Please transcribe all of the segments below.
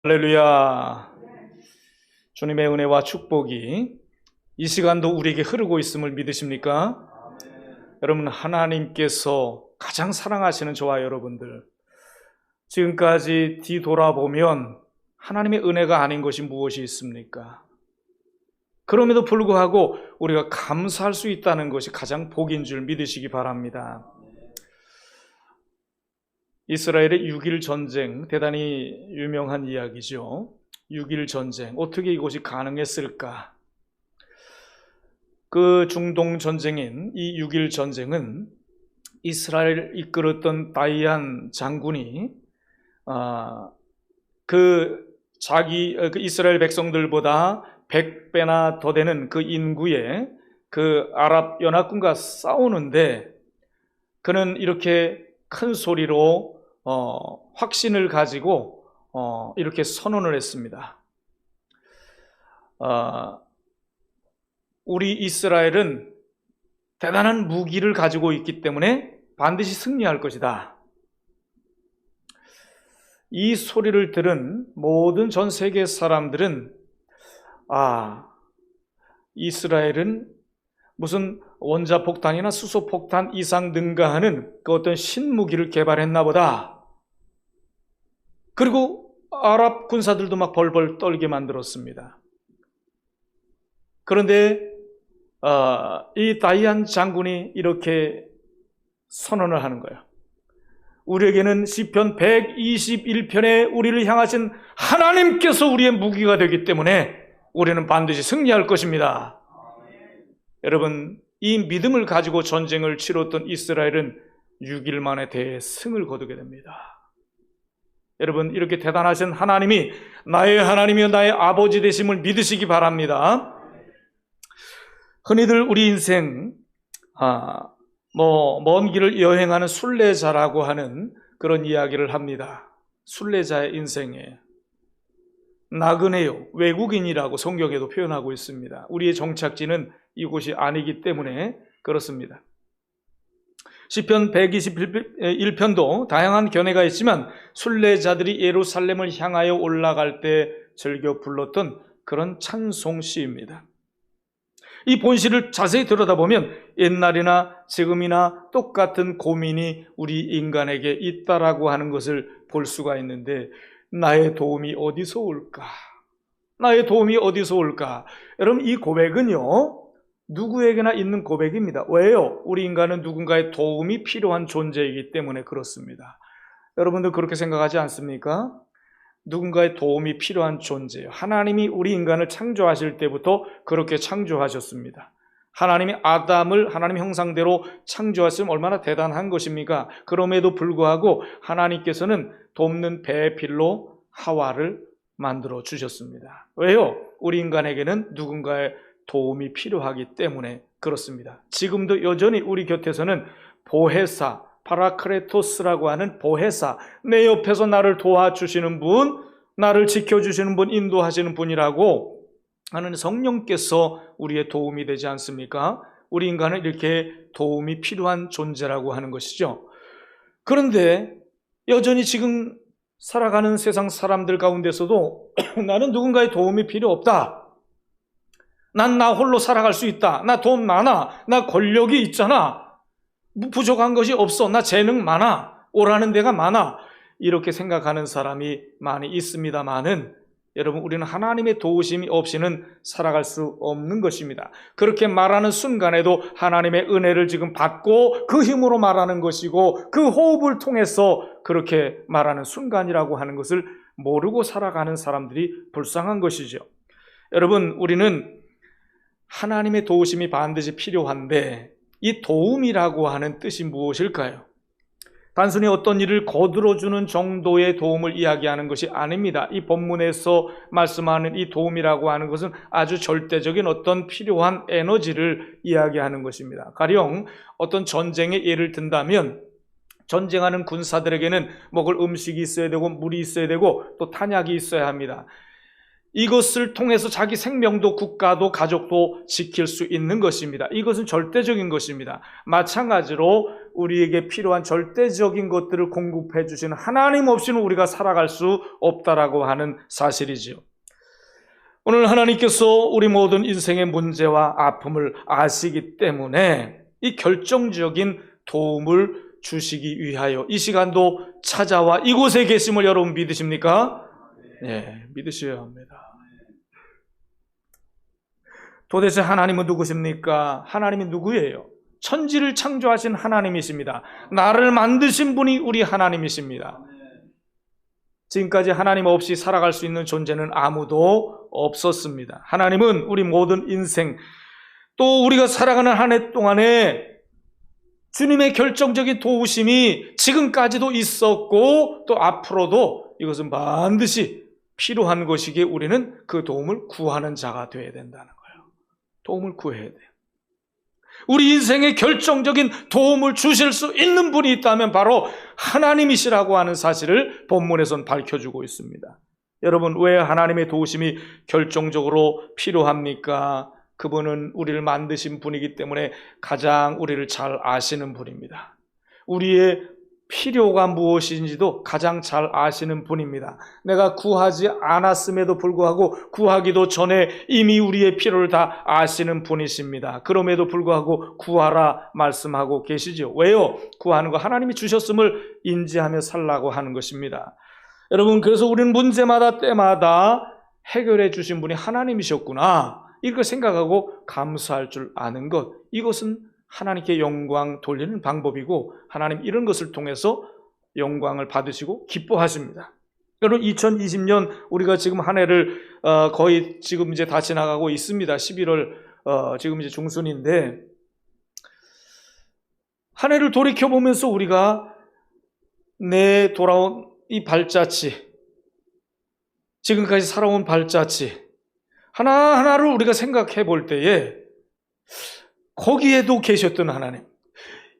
할렐루야. 주님의 은혜와 축복이 이 시간도 우리에게 흐르고 있음을 믿으십니까? 여러분, 하나님께서 가장 사랑하시는 저와 여러분들, 지금까지 뒤돌아보면 하나님의 은혜가 아닌 것이 무엇이 있습니까? 그럼에도 불구하고 우리가 감사할 수 있다는 것이 가장 복인 줄 믿으시기 바랍니다. 이스라엘의 6.1 전쟁, 대단히 유명한 이야기죠. 6.1 전쟁, 어떻게 이것이 가능했을까? 그 중동 전쟁인 이 6.1 전쟁은 이스라엘을 이끌었던 다이안 장군이 그 이스라엘 백성들보다 100배나 더 되는 그 인구의 그 아랍 연합군과 싸우는데, 그는 이렇게 큰 소리로 확신을 가지고 이렇게 선언을 했습니다. 우리 이스라엘은 대단한 무기를 가지고 있기 때문에 반드시 승리할 것이다. 이 소리를 들은 모든 전 세계 사람들은 이스라엘은 무슨 원자폭탄이나 수소폭탄 이상 능가하는 그 어떤 신무기를 개발했나 보다. 그리고 아랍 군사들도 막 벌벌 떨게 만들었습니다. 그런데 이 다이안 장군이 이렇게 선언을 하는 거예요. 우리에게는 시편 121편에 우리를 향하신 하나님께서 우리의 무기가 되기 때문에 우리는 반드시 승리할 것입니다. 여러분, 이 믿음을 가지고 전쟁을 치렀던 이스라엘은 6일 만에 대승을 거두게 됩니다. 여러분, 이렇게 대단하신 하나님이 나의 하나님이여 나의 아버지 되심을 믿으시기 바랍니다. 흔히들 우리 인생 먼 길을 여행하는 순례자라고 하는 그런 이야기를 합니다. 순례자의 인생에 나그네요, 외국인이라고 성경에도 표현하고 있습니다. 우리의 정착지는 이곳이 아니기 때문에 그렇습니다. 시편 121편도 다양한 견해가 있지만 순례자들이 예루살렘을 향하여 올라갈 때 즐겨 불렀던 그런 찬송시입니다. 이 본시를 자세히 들여다보면 옛날이나 지금이나 똑같은 고민이 우리 인간에게 있다라고 하는 것을 볼 수가 있는데, 나의 도움이 어디서 올까? 나의 도움이 어디서 올까? 여러분, 이 고백은요, 누구에게나 있는 고백입니다. 왜요? 우리 인간은 누군가의 도움이 필요한 존재이기 때문에 그렇습니다. 여러분들 그렇게 생각하지 않습니까? 누군가의 도움이 필요한 존재예요. 하나님이 우리 인간을 창조하실 때부터 그렇게 창조하셨습니다. 하나님이 아담을 하나님 형상대로 창조하시면 얼마나 대단한 것입니까? 그럼에도 불구하고 하나님께서는 돕는 배필로 하와를 만들어 주셨습니다. 왜요? 우리 인간에게는 누군가의 도움이 필요하기 때문에 그렇습니다. 지금도 여전히 우리 곁에서는 보혜사, 파라크레토스라고 하는 보혜사, 내 옆에서 나를 도와주시는 분, 나를 지켜주시는 분, 인도하시는 분이라고 하는 성령께서 우리의 도움이 되지 않습니까? 우리 인간은 이렇게 도움이 필요한 존재라고 하는 것이죠. 그런데 여전히 지금 살아가는 세상 사람들 가운데서도 나는 누군가의 도움이 필요 없다. 난 나 홀로 살아갈 수 있다. 나 돈 많아. 나 권력이 있잖아. 부족한 것이 없어. 나 재능 많아. 오라는 데가 많아. 이렇게 생각하는 사람이 많이 있습니다만은, 여러분, 우리는 하나님의 도우심이 없이는 살아갈 수 없는 것입니다. 그렇게 말하는 순간에도 하나님의 은혜를 지금 받고 그 힘으로 말하는 것이고, 그 호흡을 통해서 그렇게 말하는 순간이라고 하는 것을 모르고 살아가는 사람들이 불쌍한 것이죠. 여러분, 우리는 하나님의 도우심이 반드시 필요한데, 이 도움이라고 하는 뜻이 무엇일까요? 단순히 어떤 일을 거들어주는 정도의 도움을 이야기하는 것이 아닙니다. 이 본문에서 말씀하는 이 도움이라고 하는 것은 아주 절대적인 어떤 필요한 에너지를 이야기하는 것입니다. 가령 어떤 전쟁의 예를 든다면, 전쟁하는 군사들에게는 먹을 음식이 있어야 되고 물이 있어야 되고 또 탄약이 있어야 합니다. 이것을 통해서 자기 생명도 국가도 가족도 지킬 수 있는 것입니다. 이것은 절대적인 것입니다. 마찬가지로 우리에게 필요한 절대적인 것들을 공급해 주시는 하나님 없이는 우리가 살아갈 수 없다라고 하는 사실이지요. 오늘 하나님께서 우리 모든 인생의 문제와 아픔을 아시기 때문에 이 결정적인 도움을 주시기 위하여 이 시간도 찾아와 이곳에 계심을 여러분 믿으십니까? 네, 믿으셔야 합니다. 도대체 하나님은 누구십니까? 하나님이 누구예요? 천지를 창조하신 하나님이십니다. 나를 만드신 분이 우리 하나님이십니다. 지금까지 하나님 없이 살아갈 수 있는 존재는 아무도 없었습니다. 하나님은 우리 모든 인생, 또 우리가 살아가는 한 해 동안에 주님의 결정적인 도우심이 지금까지도 있었고 또 앞으로도 이것은 반드시 필요한 것이기에 우리는 그 도움을 구하는 자가 되어야 된다는 거예요. 도움을 구해야 돼요. 우리 인생에 결정적인 도움을 주실 수 있는 분이 있다면 바로 하나님이시라고 하는 사실을 본문에서는 밝혀주고 있습니다. 여러분, 왜 하나님의 도우심이 결정적으로 필요합니까? 그분은 우리를 만드신 분이기 때문에 가장 우리를 잘 아시는 분입니다. 우리의 필요가 무엇인지도 가장 잘 아시는 분입니다. 내가 구하지 않았음에도 불구하고 구하기도 전에 이미 우리의 필요를 다 아시는 분이십니다. 그럼에도 불구하고 구하라 말씀하고 계시죠. 왜요? 구하는 거 하나님이 주셨음을 인지하며 살라고 하는 것입니다. 여러분, 그래서 우리는 문제마다 때마다 해결해 주신 분이 하나님이셨구나, 이걸 생각하고 감사할 줄 아는 것, 이것은 하나님께 영광 돌리는 방법이고 하나님 이런 것을 통해서 영광을 받으시고 기뻐하십니다. 여러분, 2020년 우리가 지금 한 해를 거의 지금 이제 다 지나가고 있습니다. 11월 지금 이제 중순인데, 한 해를 돌이켜 보면서 우리가 내 돌아온 이 발자취, 지금까지 살아온 발자취 하나하나를 우리가 생각해 볼 때에 거기에도 계셨던 하나님,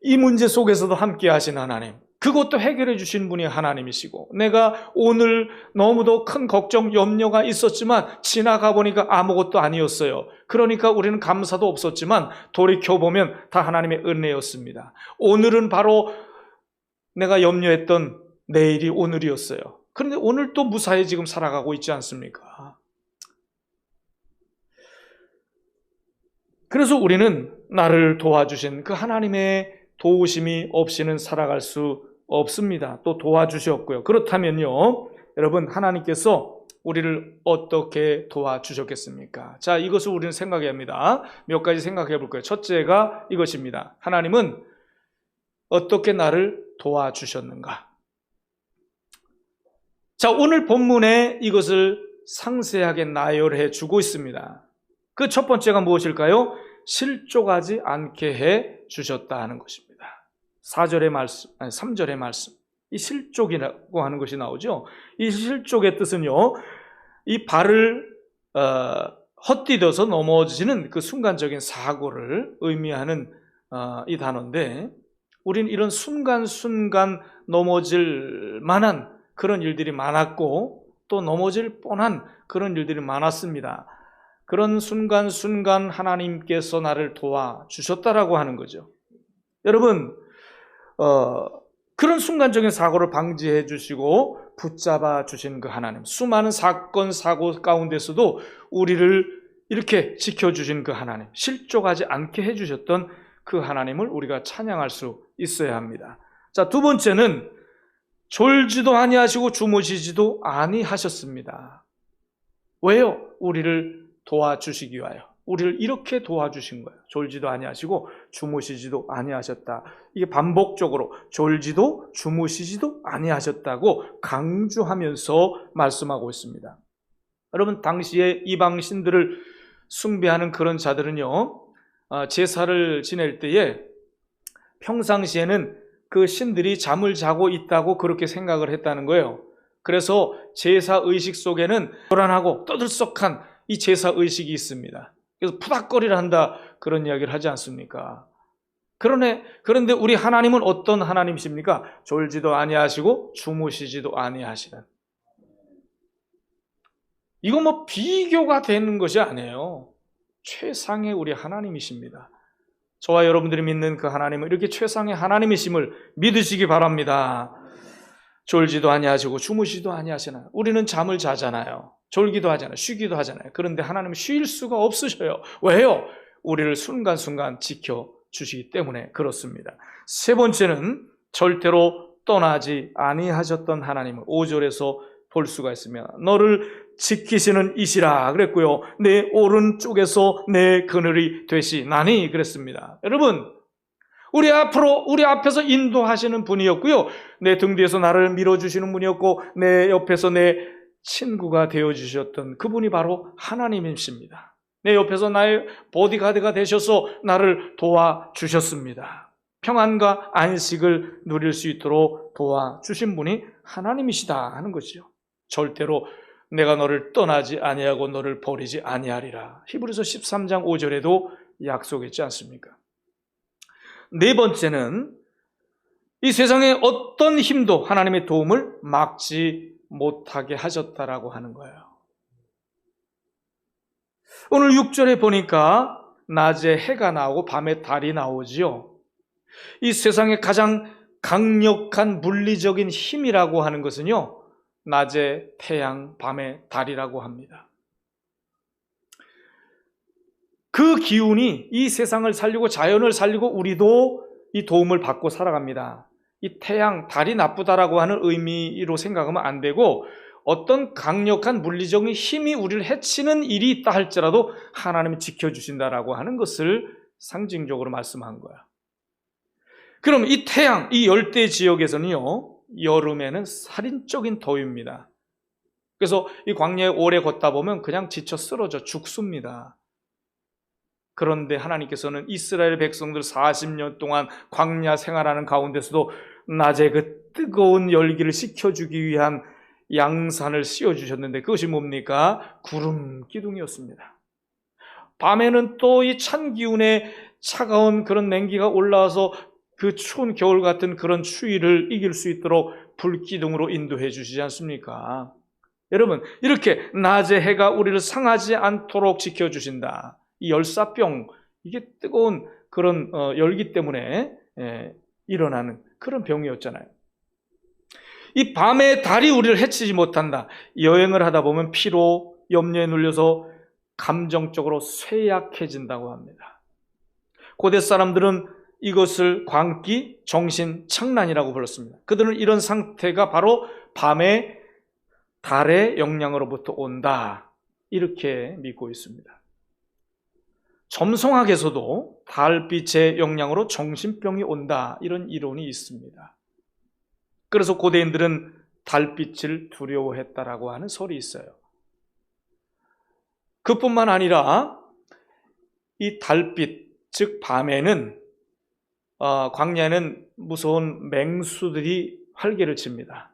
이 문제 속에서도 함께 하신 하나님, 그것도 해결해 주신 분이 하나님이시고, 내가 오늘 너무도 큰 걱정, 염려가 있었지만 지나가 보니까 아무것도 아니었어요. 그러니까 우리는 감사도 없었지만 돌이켜보면 다 하나님의 은혜였습니다. 오늘은 바로 내가 염려했던 내일이 오늘이었어요. 그런데 오늘 또 무사히 지금 살아가고 있지 않습니까? 그래서 우리는 나를 도와주신 그 하나님의 도우심이 없이는 살아갈 수 없습니다. 또 도와주셨고요. 그렇다면요, 여러분, 하나님께서 우리를 어떻게 도와주셨겠습니까? 자, 이것을 우리는 생각해야 합니다. 몇 가지 생각해 볼 거예요. 첫째가 이것입니다. 하나님은 어떻게 나를 도와주셨는가? 자, 오늘 본문에 이것을 상세하게 나열해 주고 있습니다. 그 첫 번째가 무엇일까요? 실족하지 않게 해 주셨다 하는 것입니다. 4절의 말씀, 아니 3절의 말씀. 이 실족이라고 하는 것이 나오죠. 이 실족의 뜻은요, 이 발을 헛디뎌서 넘어지는 그 순간적인 사고를 의미하는 이 단어인데, 우리는 이런 순간순간 넘어질 만한 그런 일들이 많았고 또 넘어질 뻔한 그런 일들이 많았습니다. 그런 순간순간 하나님께서 나를 도와주셨다라고 하는 거죠. 여러분, 그런 순간적인 사고를 방지해 주시고 붙잡아 주신 그 하나님, 수많은 사건 사고 가운데서도 우리를 이렇게 지켜주신 그 하나님, 실족하지 않게 해주셨던 그 하나님을 우리가 찬양할 수 있어야 합니다. 자, 두 번째는 졸지도 아니하시고 주무시지도 아니하셨습니다. 왜요? 우리를 도와주시기 위하여. 우리를 이렇게 도와주신 거예요. 졸지도 아니하시고 주무시지도 아니하셨다. 이게 반복적으로 졸지도 주무시지도 아니하셨다고 강조하면서 말씀하고 있습니다. 여러분, 당시에 이방 신들을 숭배하는 그런 자들은요, 제사를 지낼 때에 평상시에는 그 신들이 잠을 자고 있다고 그렇게 생각을 했다는 거예요. 그래서 제사 의식 속에는 불안하고 떠들썩한 이 제사 의식이 있습니다. 그래서 푸닥거리를 한다, 그런 이야기를 하지 않습니까? 그런데 우리 하나님은 어떤 하나님이십니까? 졸지도 아니하시고 주무시지도 아니하시는. 이거 뭐 비교가 되는 것이 아니에요. 최상의 우리 하나님이십니다. 저와 여러분들이 믿는 그 하나님은 이렇게 최상의 하나님이심을 믿으시기 바랍니다. 졸지도 아니하시고 주무시도 아니하시나요? 우리는 잠을 자잖아요. 졸기도 하잖아요. 쉬기도 하잖아요. 그런데 하나님은 쉴 수가 없으셔요. 왜요? 우리를 순간순간 지켜주시기 때문에 그렇습니다. 세 번째는 절대로 떠나지 아니하셨던 하나님을 5절에서 볼 수가 있으며 너를 지키시는 이시라 그랬고요. 내 오른쪽에서 내 그늘이 되시나니 그랬습니다. 여러분, 우리 앞에서 인도하시는 분이었고요. 내 등 뒤에서 나를 밀어주시는 분이었고 내 옆에서 내 친구가 되어주셨던 그분이 바로 하나님이십니다. 내 옆에서 나의 보디가드가 되셔서 나를 도와주셨습니다. 평안과 안식을 누릴 수 있도록 도와주신 분이 하나님이시다 하는 것이죠. 절대로 내가 너를 떠나지 아니하고 너를 버리지 아니하리라. 히브리서 13장 5절에도 약속했지 않습니까? 네 번째는 이 세상의 어떤 힘도 하나님의 도움을 막지 못하게 하셨다라고 하는 거예요. 오늘 6절에 보니까 낮에 해가 나오고 밤에 달이 나오지요. 이 세상의 가장 강력한 물리적인 힘이라고 하는 것은요, 낮에 태양, 밤에 달이라고 합니다. 그 기운이 이 세상을 살리고 자연을 살리고 우리도 이 도움을 받고 살아갑니다. 이 태양, 달이 나쁘다라고 하는 의미로 생각하면 안 되고 어떤 강력한 물리적인 힘이 우리를 해치는 일이 있다 할지라도 하나님이 지켜주신다라고 하는 것을 상징적으로 말씀한 거야. 그럼 이 태양, 이 열대 지역에서는요, 여름에는 살인적인 더위입니다. 그래서 이 광야에 오래 걷다 보면 그냥 지쳐 쓰러져 죽습니다. 그런데 하나님께서는 이스라엘 백성들 40년 동안 광야 생활하는 가운데서도 낮에 그 뜨거운 열기를 식혀주기 위한 양산을 씌워주셨는데 그것이 뭡니까? 구름 기둥이었습니다. 밤에는 또 이 찬 기운에 차가운 그런 냉기가 올라와서 그 추운 겨울 같은 그런 추위를 이길 수 있도록 불기둥으로 인도해 주시지 않습니까? 여러분, 이렇게 낮에 해가 우리를 상하지 않도록 지켜주신다. 이 열사병, 이게 뜨거운 그런 열기 때문에 일어나는 그런 병이었잖아요. 이 밤에 달이 우리를 해치지 못한다. 여행을 하다 보면 피로, 염려에 눌려서 감정적으로 쇠약해진다고 합니다. 고대 사람들은 이것을 광기, 정신, 착란이라고 불렀습니다. 그들은 이런 상태가 바로 밤에 달의 영향으로부터 온다. 이렇게 믿고 있습니다. 점성학에서도 달빛의 영향으로 정신병이 온다. 이런 이론이 있습니다. 그래서 고대인들은 달빛을 두려워했다라고 하는 설이 있어요. 그뿐만 아니라 이 달빛, 즉 밤에는 광야에는 무서운 맹수들이 활개를 칩니다.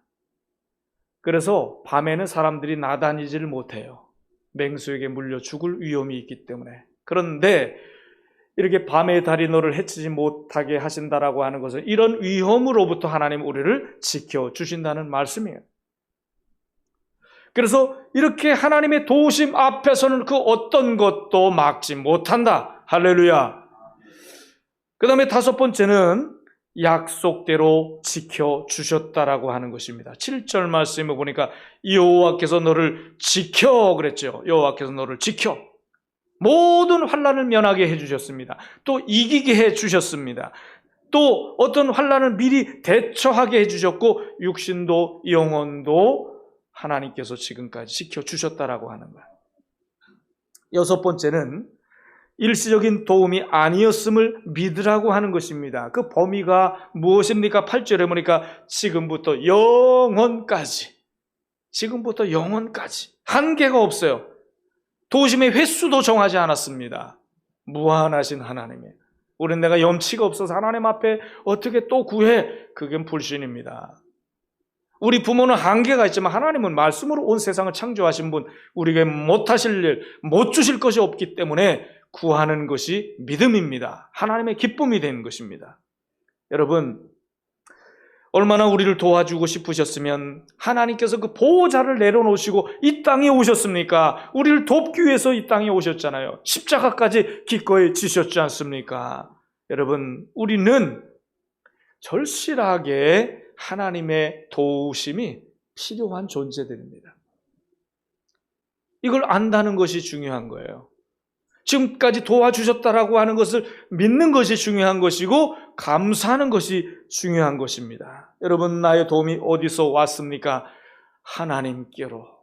그래서 밤에는 사람들이 나다니지를 못해요. 맹수에게 물려 죽을 위험이 있기 때문에. 그런데 이렇게 밤에 달이 너를 해치지 못하게 하신다라고 하는 것은 이런 위험으로부터 하나님 우리를 지켜주신다는 말씀이에요. 그래서 이렇게 하나님의 도우심 앞에서는 그 어떤 것도 막지 못한다. 할렐루야. 그 다음에 다섯 번째는 약속대로 지켜주셨다라고 하는 것입니다. 7절 말씀을 보니까 여호와께서 너를 지켜 그랬죠. 여호와께서 너를 지켜. 모든 환난을 면하게 해주셨습니다. 또 이기게 해주셨습니다. 또 어떤 환난을 미리 대처하게 해주셨고 육신도 영혼도 하나님께서 지금까지 지켜주셨다라고 하는 거예요. 여섯 번째는 일시적인 도움이 아니었음을 믿으라고 하는 것입니다. 그 범위가 무엇입니까? 8절에 보니까 지금부터 영원까지 한계가 없어요. 도우심의 횟수도 정하지 않았습니다. 무한하신 하나님이에요. 우리는 내가 염치가 없어서 하나님 앞에 어떻게 또 구해? 그건 불신입니다. 우리 부모는 한계가 있지만 하나님은 말씀으로 온 세상을 창조하신 분, 우리에게 못하실 일, 못 주실 것이 없기 때문에 구하는 것이 믿음입니다. 하나님의 기쁨이 되는 것입니다. 여러분, 얼마나 우리를 도와주고 싶으셨으면 하나님께서 그 보호자를 내려놓으시고 이 땅에 오셨습니까? 우리를 돕기 위해서 이 땅에 오셨잖아요. 십자가까지 기꺼이 지셨지 않습니까? 여러분, 우리는 절실하게 하나님의 도우심이 필요한 존재들입니다. 이걸 안다는 것이 중요한 거예요. 지금까지 도와주셨다라고 하는 것을 믿는 것이 중요한 것이고 감사하는 것이 중요한 것입니다. 여러분, 나의 도움이 어디서 왔습니까? 하나님께로다.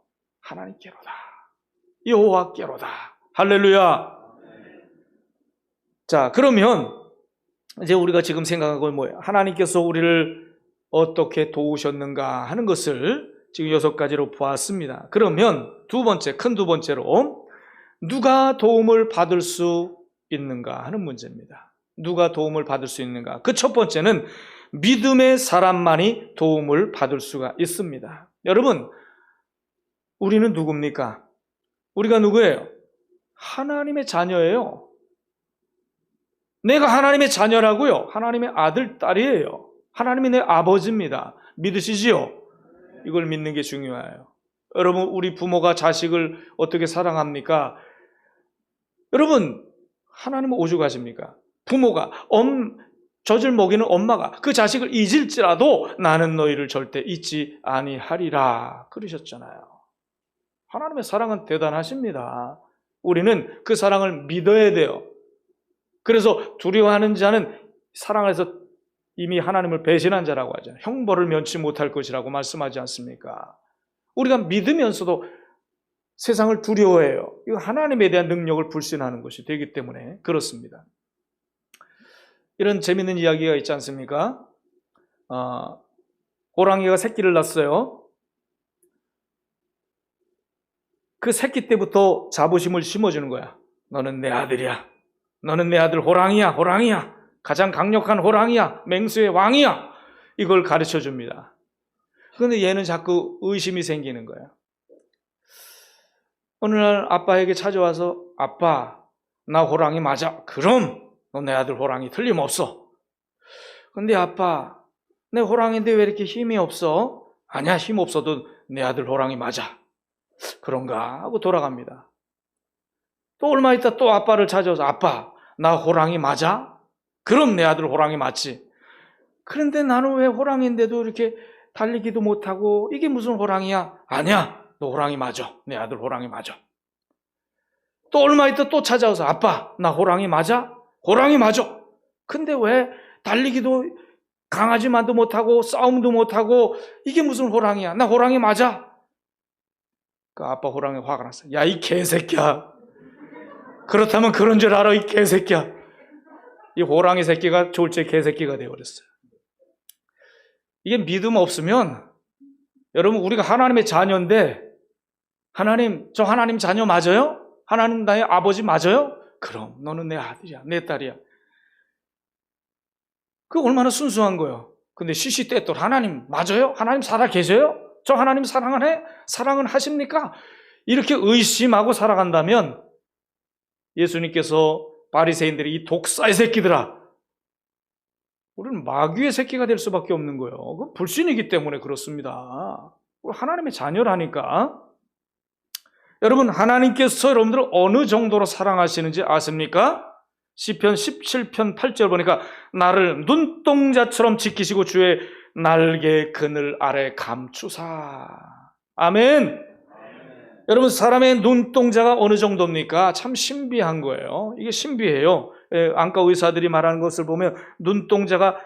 여호와께로다. 할렐루야. 자, 그러면 이제 우리가 지금 생각한 건 뭐예요? 하나님께서 우리를 어떻게 도우셨는가 하는 것을 지금 6가지로 보았습니다. 그러면 큰 두 번째로 누가 도움을 받을 수 있는가 하는 문제입니다. 누가 도움을 받을 수 있는가? 그 첫 번째는 믿음의 사람만이 도움을 받을 수가 있습니다. 여러분, 우리는 누굽니까? 우리가 누구예요? 하나님의 자녀예요. 내가 하나님의 자녀라고요. 하나님의 아들, 딸이에요. 하나님이 내 아버지입니다. 믿으시지요? 이걸 믿는 게 중요해요. 여러분, 우리 부모가 자식을 어떻게 사랑합니까? 여러분, 하나님은 오죽하십니까? 부모가 젖을 먹이는 엄마가 그 자식을 잊을지라도 나는 너희를 절대 잊지 아니하리라 그러셨잖아요. 하나님의 사랑은 대단하십니다. 우리는 그 사랑을 믿어야 돼요. 그래서 두려워하는 자는 사랑 안에서 이미 하나님을 배신한 자라고 하잖아요. 형벌을 면치 못할 것이라고 말씀하지 않습니까? 우리가 믿으면서도 세상을 두려워해요. 이거 하나님에 대한 능력을 불신하는 것이 되기 때문에 그렇습니다. 이런 재밌는 이야기가 있지 않습니까? 호랑이가 새끼를 낳았어요. 그 새끼 때부터 자부심을 심어주는 거야. 너는 내 아들이야. 너는 내 아들 호랑이야. 가장 강력한 호랑이야. 맹수의 왕이야. 이걸 가르쳐 줍니다. 그런데 얘는 자꾸 의심이 생기는 거예요. 어느 날 아빠에게 찾아와서 아빠, 나 호랑이 맞아. 그럼 너 내 아들 호랑이 틀림없어. 근데 아빠, 내 호랑이인데 왜 이렇게 힘이 없어? 아니야, 힘 없어도 내 아들 호랑이 맞아. 그런가 하고 돌아갑니다. 또 얼마 있다 또 아빠를 찾아와서 아빠, 나 호랑이 맞아? 그럼 내 아들 호랑이 맞지. 그런데 나는 왜 호랑이인데도 이렇게 달리기도 못하고 이게 무슨 호랑이야? 아니야, 너 호랑이 맞아. 내 아들 호랑이 맞아. 또 얼마 있다 또 찾아와서 아빠, 나 호랑이 맞아? 호랑이 맞아. 근데 왜 달리기도 강아지만도 못하고 싸움도 못하고 이게 무슨 호랑이야? 나 호랑이 맞아? 그 아빠 호랑이 화가 났어. 야, 이 개새끼야. 그렇다면 그런 줄 알아, 이 개새끼야. 이 호랑이 새끼가 졸제 개새끼가 되어버렸어요. 이게 믿음 없으면 여러분, 우리가 하나님의 자녀인데 하나님, 저 하나님 자녀 맞아요? 하나님 나의 아버지 맞아요? 그럼 너는 내 아들이야, 내 딸이야. 그거 얼마나 순수한 거예요. 근데 시시때때로 하나님 맞아요? 하나님 살아 계세요? 저 하나님 사랑은 하십니까? 이렇게 의심하고 살아간다면 예수님께서 바리새인들이 이 독사의 새끼들아, 우리는 마귀의 새끼가 될 수밖에 없는 거예요. 그건 불신이기 때문에 그렇습니다. 하나님의 자녀라니까. 여러분, 하나님께서 여러분들을 어느 정도로 사랑하시는지 아십니까? 시편 17편 8절 보니까 나를 눈동자처럼 지키시고 주의 날개 그늘 아래 감추사. 아멘. 여러분, 사람의 눈동자가 어느 정도입니까? 참 신비한 거예요. 이게 신비해요. 안과 의사들이 말하는 것을 보면 눈동자가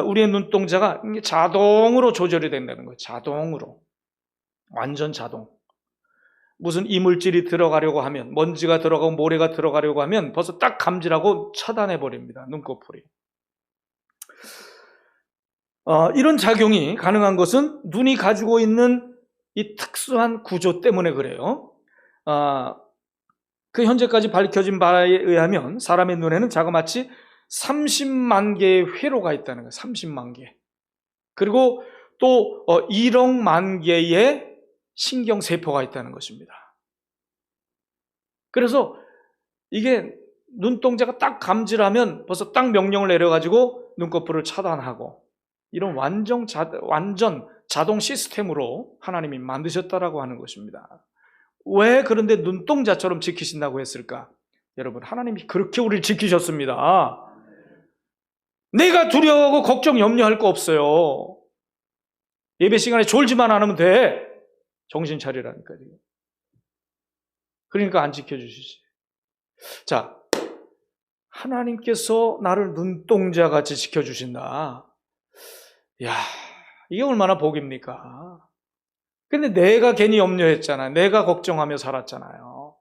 우리의 눈동자가 자동으로 조절이 된다는 거예요. 자동으로. 완전 자동. 무슨 이물질이 들어가려고 하면, 먼지가 들어가고 모래가 들어가려고 하면 벌써 딱 감지하고 차단해 버립니다. 눈꺼풀이. 이런 작용이 가능한 것은 눈이 가지고 있는 이 특수한 구조 때문에 그래요. 그 현재까지 밝혀진 바에 의하면 사람의 눈에는 자그마치 30만 개의 회로가 있다는 거예요. 30만 개. 그리고 또 1억만 개의 신경세포가 있다는 것입니다. 그래서 이게 눈동자가 딱 감지하면 벌써 딱 명령을 내려가지고 눈꺼풀을 차단하고 이런 완전 자동 시스템으로 하나님이 만드셨다라고 하는 것입니다. 왜 그런데 눈동자처럼 지키신다고 했을까? 여러분, 하나님이 그렇게 우리를 지키셨습니다. 내가 두려워하고 걱정, 염려할 거 없어요. 예배 시간에 졸지만 않으면 돼. 정신 차리라니까요. 그러니까 안 지켜주시지. 자, 하나님께서 나를 눈동자같이 지켜주신다. 이야, 이게 얼마나 복입니까? 근데 내가 괜히 염려했잖아요. 내가 걱정하며 살았잖아요.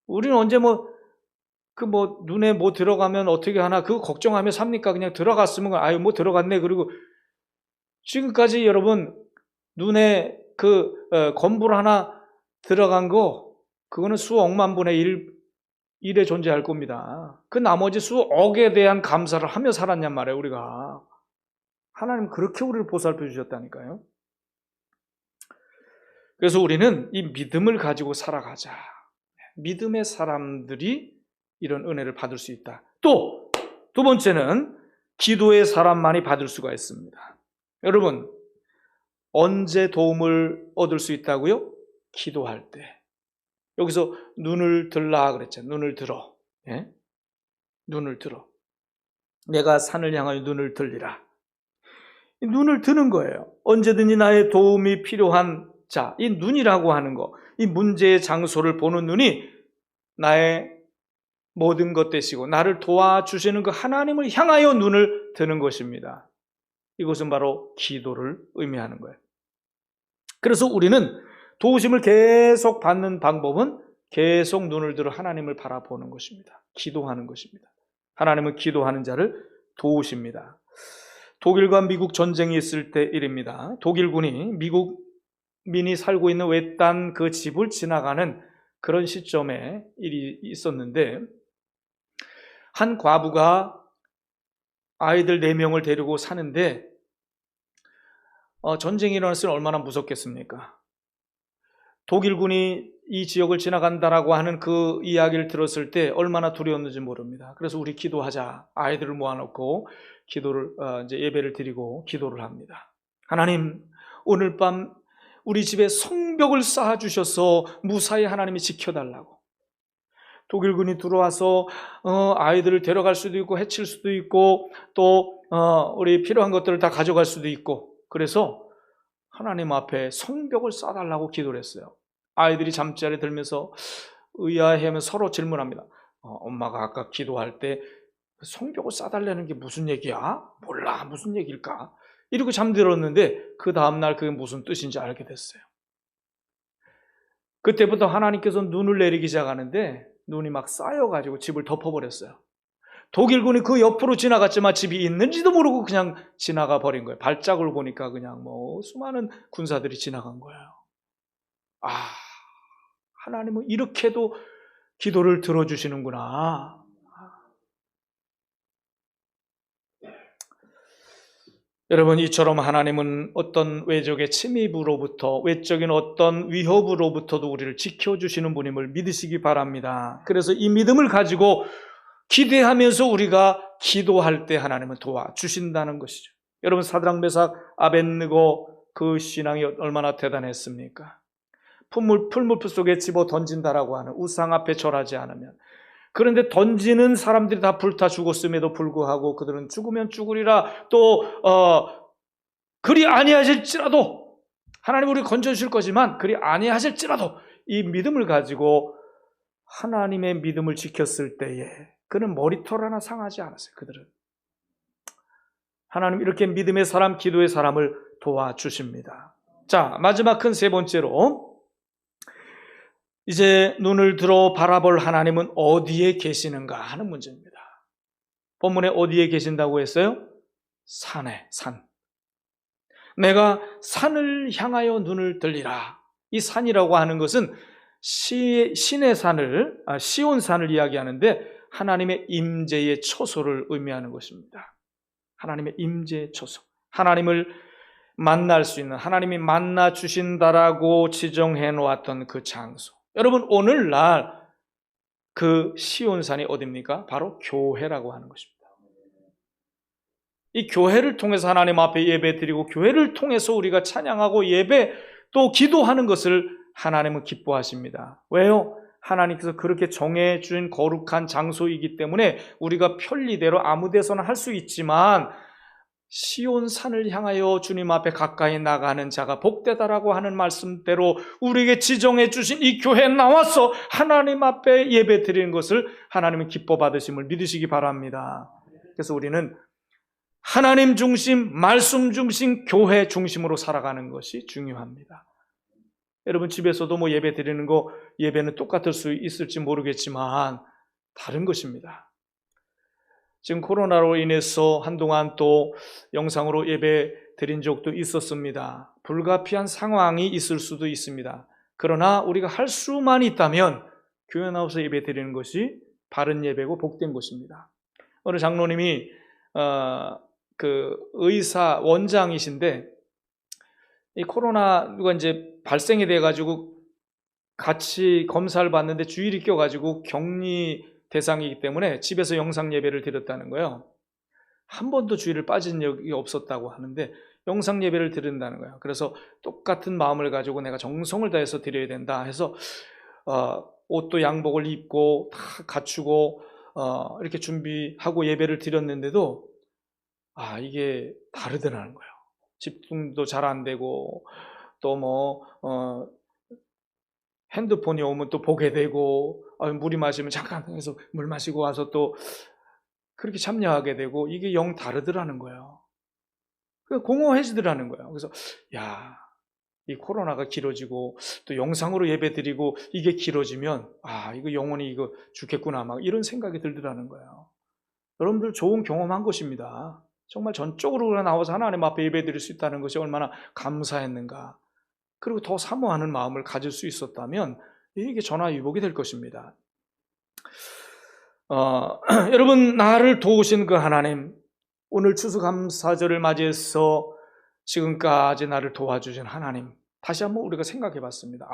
우리는 언제 눈에 뭐 들어가면 어떻게 하나, 그거 걱정하며 삽니까? 그냥 들어갔으면, 아유, 뭐 들어갔네. 그리고 지금까지 여러분, 눈에 건물 하나 들어간 거, 그거는 수억만 분의 1에 존재할 겁니다. 그 나머지 수억에 대한 감사를 하며 살았냔 말이에요, 우리가. 하나님 그렇게 우리를 보살펴 주셨다니까요. 그래서 우리는 이 믿음을 가지고 살아가자. 믿음의 사람들이 이런 은혜를 받을 수 있다. 또 두 번째는 기도의 사람만이 받을 수가 있습니다. 여러분, 언제 도움을 얻을 수 있다고요? 기도할 때. 여기서 눈을 들라 그랬죠. 눈을 들어. 예? 눈을 들어. 내가 산을 향하여 눈을 들리라. 눈을 드는 거예요. 언제든지 나의 도움이 필요한 자, 이 눈이라고 하는 거, 이 문제의 장소를 보는 눈이 나의 모든 것 되시고 나를 도와주시는 그 하나님을 향하여 눈을 드는 것입니다. 이것은 바로 기도를 의미하는 거예요. 그래서 우리는 도우심을 계속 받는 방법은 계속 눈을 들어 하나님을 바라보는 것입니다. 기도하는 것입니다. 하나님은 기도하는 자를 도우십니다. 독일과 미국 전쟁이 있을 때 일입니다. 독일군이 미국민이 살고 있는 외딴 그 집을 지나가는 그런 시점에 일이 있었는데, 한 과부가 아이들 4명을 데리고 사는데, 전쟁이 일어났을 때 얼마나 무섭겠습니까? 독일군이 이 지역을 지나간다라고 하는 그 이야기를 들었을 때 얼마나 두려웠는지 모릅니다. 그래서 우리 기도하자. 아이들을 모아놓고 이제 예배를 드리고 기도를 합니다. 하나님, 오늘 밤 우리 집에 성벽을 쌓아주셔서 무사히 하나님이 지켜달라고. 독일군이 들어와서 아이들을 데려갈 수도 있고 해칠 수도 있고 또 우리 필요한 것들을 다 가져갈 수도 있고, 그래서 하나님 앞에 성벽을 쌓아달라고 기도를 했어요. 아이들이 잠자리에 들면서 의아해하면 서로 질문합니다. 엄마가 아까 기도할 때 성벽을 쌓아달라는 게 무슨 얘기야? 몰라, 무슨 얘기일까? 이러고 잠들었는데 그 다음날 그게 무슨 뜻인지 알게 됐어요. 그때부터 하나님께서 눈을 내리기 시작하는데 눈이 막 쌓여가지고 집을 덮어버렸어요. 독일군이 그 옆으로 지나갔지만 집이 있는지도 모르고 그냥 지나가 버린 거예요. 발자국을 보니까 그냥 수많은 군사들이 지나간 거예요. 하나님은 이렇게도 기도를 들어주시는구나. 여러분, 이처럼 하나님은 어떤 외적의 침입으로부터, 외적인 어떤 위협으로부터도 우리를 지켜주시는 분임을 믿으시기 바랍니다. 그래서 이 믿음을 가지고 기대하면서 우리가 기도할 때 하나님은 도와주신다는 것이죠. 여러분, 사드락 메삭 아벳느고 그 신앙이 얼마나 대단했습니까? 풀무풀 속에 집어 던진다라고 하는 우상 앞에 절하지 않으면, 그런데 던지는 사람들이 다 불타 죽었음에도 불구하고 그들은 죽으면 죽으리라, 또 그리 아니하실지라도 하나님 우리 건져주실 거지만 그리 아니하실지라도 이 믿음을 가지고 하나님의 믿음을 지켰을 때에 그는 머리털 하나 상하지 않았어요. 그들은 하나님 이렇게 믿음의 사람, 기도의 사람을 도와주십니다. 자, 마지막 큰 세 번째로, 이제 눈을 들어 바라볼 하나님은 어디에 계시는가 하는 문제입니다. 본문에 어디에 계신다고 했어요? 산에, 산. 내가 산을 향하여 눈을 들리라. 이 산이라고 하는 것은 신의 산을, 시온산을 이야기하는데 하나님의 임재의 처소를 의미하는 것입니다. 하나님의 임재의 처소. 하나님을 만날 수 있는, 하나님이 만나 주신다라고 지정해 놓았던 그 장소. 여러분, 오늘날 그 시온산이 어디입니까? 바로 교회라고 하는 것입니다. 이 교회를 통해서 하나님 앞에 예배드리고 교회를 통해서 우리가 찬양하고 예배 또 기도하는 것을 하나님은 기뻐하십니다. 왜요? 하나님께서 그렇게 정해준 거룩한 장소이기 때문에 우리가 편리대로 아무 데서나 할 수 있지만 시온산을 향하여 주님 앞에 가까이 나가는 자가 복되다라고 하는 말씀대로 우리에게 지정해 주신 이 교회에 나와서 하나님 앞에 예배 드리는 것을 하나님은 기뻐 받으심을 믿으시기 바랍니다. 그래서 우리는 하나님 중심, 말씀 중심, 교회 중심으로 살아가는 것이 중요합니다. 여러분 집에서도 뭐 예배 드리는 거 예배는 똑같을 수 있을지 모르겠지만 다른 것입니다. 지금 코로나로 인해서 한동안 또 영상으로 예배 드린 적도 있었습니다. 불가피한 상황이 있을 수도 있습니다. 그러나 우리가 할 수만 있다면 교회 나와서 예배 드리는 것이 바른 예배고 복된 것입니다. 어느 장로님이 그 의사 원장이신데 이 코로나가 이제 발생이 돼가지고 같이 검사를 받는데 주일이 껴가지고 격리 대상이기 때문에 집에서 영상 예배를 드렸다는 거예요. 한 번도 주일을 빠진 적이 없었다고 하는데 영상 예배를 드린다는 거예요. 그래서 똑같은 마음을 가지고 내가 정성을 다해서 드려야 된다 해서 옷도 양복을 입고 다 갖추고 이렇게 준비하고 예배를 드렸는데도 이게 다르더라는 거예요. 집중도 잘 안 되고 또 핸드폰이 오면 또 보게 되고 물이 마시면 잠깐 해서 물 마시고 와서 또 그렇게 참여하게 되고 이게 영 다르더라는 거예요. 공허해지더라는 거예요. 그래서 이 코로나가 길어지고 또 영상으로 예배드리고 이게 길어지면 이거 영혼이 이거 죽겠구나 막 이런 생각이 들더라는 거예요. 여러분들 좋은 경험한 것입니다. 정말 전적으로 나와서 하나님 앞에 예배드릴 수 있다는 것이 얼마나 감사했는가. 그리고 더 사모하는 마음을 가질 수 있었다면 이게 전화위복이 될 것입니다. 여러분 나를 도우신 그 하나님, 오늘 추수감사절을 맞이해서 지금까지 나를 도와주신 하나님, 다시 한번 우리가 생각해 봤습니다.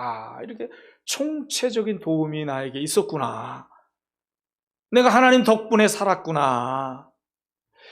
이렇게 총체적인 도움이 나에게 있었구나. 내가 하나님 덕분에 살았구나.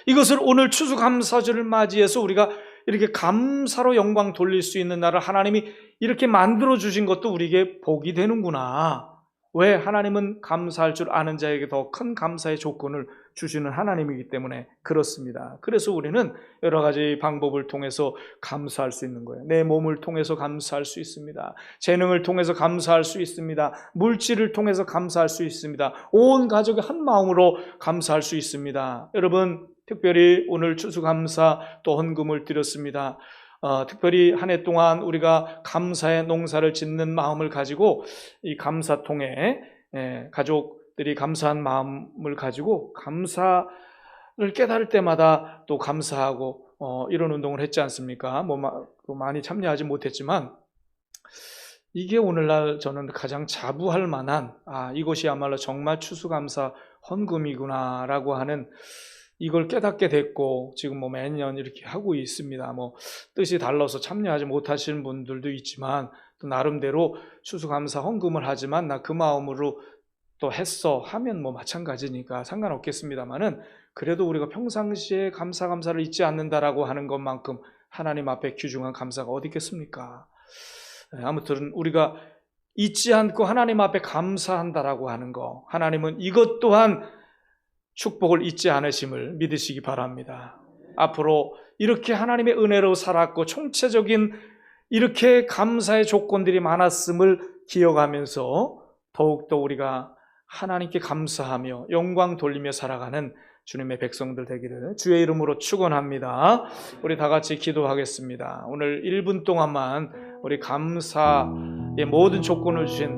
이것을 오늘 추수감사절을 맞이해서 우리가 이렇게 감사로 영광 돌릴 수 있는 날을 하나님이 이렇게 만들어 주신 것도 우리에게 복이 되는구나. 왜? 하나님은 감사할 줄 아는 자에게 더 큰 감사의 조건을 주시는 하나님이기 때문에 그렇습니다. 그래서 우리는 여러 가지 방법을 통해서 감사할 수 있는 거예요. 내 몸을 통해서 감사할 수 있습니다. 재능을 통해서 감사할 수 있습니다. 물질을 통해서 감사할 수 있습니다. 온 가족이 한 마음으로 감사할 수 있습니다. 여러분 특별히 오늘 추수감사 또 헌금을 드렸습니다. 특별히 한 해 동안 우리가 감사의 농사를 짓는 마음을 가지고 이 감사통에 가족들이 감사한 마음을 가지고 감사를 깨달을 때마다 또 감사하고 이런 운동을 했지 않습니까? 많이 참여하지 못했지만 이게 오늘날 저는 가장 자부할 만한 이것이야말로 정말 추수감사 헌금이구나라고 하는 이걸 깨닫게 됐고 지금 매년 이렇게 하고 있습니다. 뜻이 달라서 참여하지 못하시는 분들도 있지만 또 나름대로 추수감사 헌금을 하지만 나 그 마음으로 또 했어 하면 마찬가지니까 상관없겠습니다만은 그래도 우리가 평상시에 감사를 잊지 않는다라고 하는 것만큼 하나님 앞에 귀중한 감사가 어디 있겠습니까? 아무튼 우리가 잊지 않고 하나님 앞에 감사한다라고 하는 거, 하나님은 이것 또한 축복을 잊지 않으심을 믿으시기 바랍니다. 앞으로 이렇게 하나님의 은혜로 살았고 총체적인 이렇게 감사의 조건들이 많았음을 기억하면서 더욱더 우리가 하나님께 감사하며 영광 돌리며 살아가는 주님의 백성들 되기를 주의 이름으로 축원합니다. 우리 다 같이 기도하겠습니다. 오늘 1분 동안만 우리 감사의 모든 조건을 주신